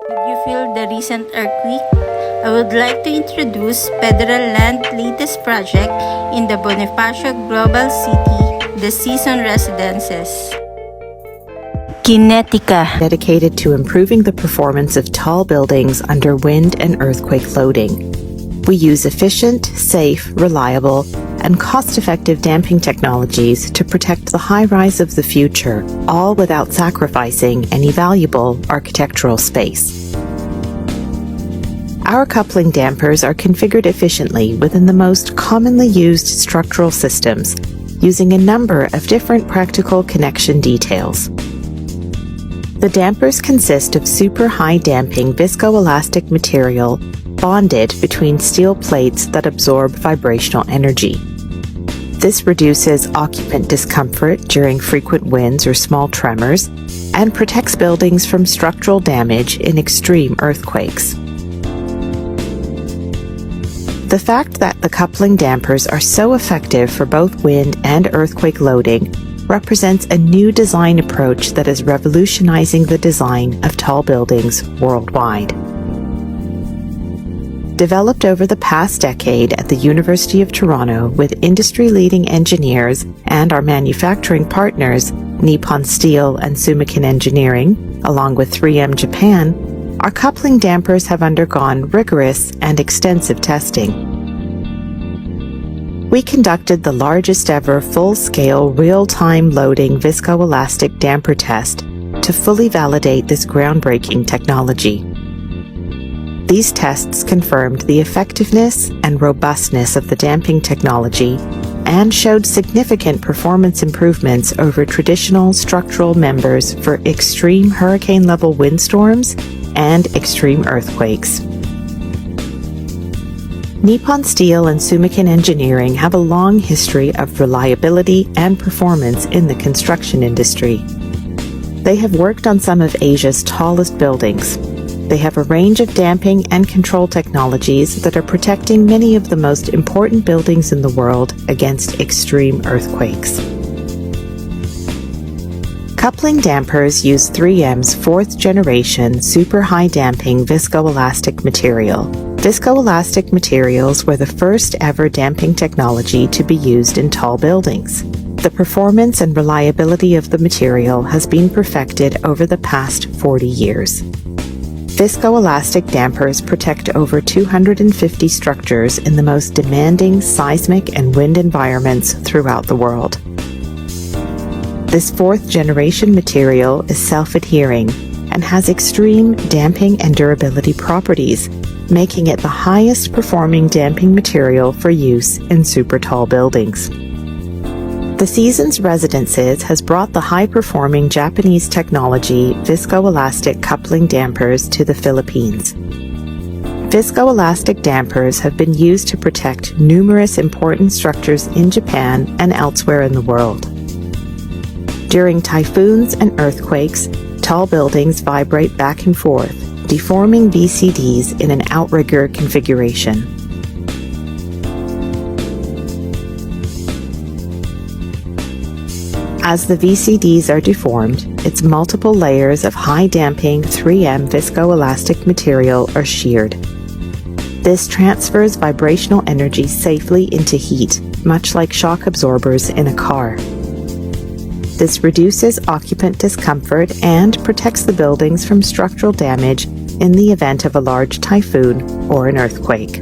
Did you feel the recent earthquake? I would like to introduce Federal Land's latest project in the Bonifacio Global City, the Season Residences. Kinetica, dedicated to improving the performance of tall buildings under wind and earthquake loading. We use efficient, safe, reliable, and cost-effective damping technologies to protect the high-rise of the future, all without sacrificing any valuable architectural space. Our coupling dampers are configured efficiently within the most commonly used structural systems, using a number of different practical connection details. The dampers consist of super high damping viscoelastic material bonded between steel plates that absorb vibrational energy. This reduces occupant discomfort during frequent winds or small tremors and protects buildings from structural damage in extreme earthquakes. The fact that the coupling dampers are so effective for both wind and earthquake loading represents a new design approach that is revolutionizing the design of tall buildings worldwide. Developed over the past decade at the University of Toronto with industry-leading engineers and our manufacturing partners, Nippon Steel and Sumikin Engineering, along with 3M Japan, our coupling dampers have undergone rigorous and extensive testing. We conducted the largest ever full-scale real-time loading viscoelastic damper test to fully validate this groundbreaking technology. These tests confirmed the effectiveness and robustness of the damping technology and showed significant performance improvements over traditional structural members for extreme hurricane-level windstorms and extreme earthquakes. Nippon Steel and Sumikin Engineering have a long history of reliability and performance in the construction industry. They have worked on some of Asia's tallest buildings. They have a range of damping and control technologies that are protecting many of the most important buildings in the world against extreme earthquakes. Coupling dampers use 3M's fourth generation super high damping viscoelastic material. Viscoelastic materials were the first ever damping technology to be used in tall buildings. The performance and reliability of the material has been perfected over the past 40 years. Viscoelastic dampers protect over 250 structures in the most demanding seismic and wind environments throughout the world. This fourth generation material is self-adhering and has extreme damping and durability properties, making it the highest performing damping material for use in super tall buildings. The Seasons Residences has brought the high-performing Japanese technology viscoelastic coupling dampers to the Philippines. Viscoelastic dampers have been used to protect numerous important structures in Japan and elsewhere in the world. During typhoons and earthquakes, tall buildings vibrate back and forth, deforming VCDs in an outrigger configuration. As the VCDs are deformed, its multiple layers of high-damping 3M viscoelastic material are sheared. This transfers vibrational energy safely into heat, much like shock absorbers in a car. This reduces occupant discomfort and protects the buildings from structural damage in the event of a large typhoon or an earthquake.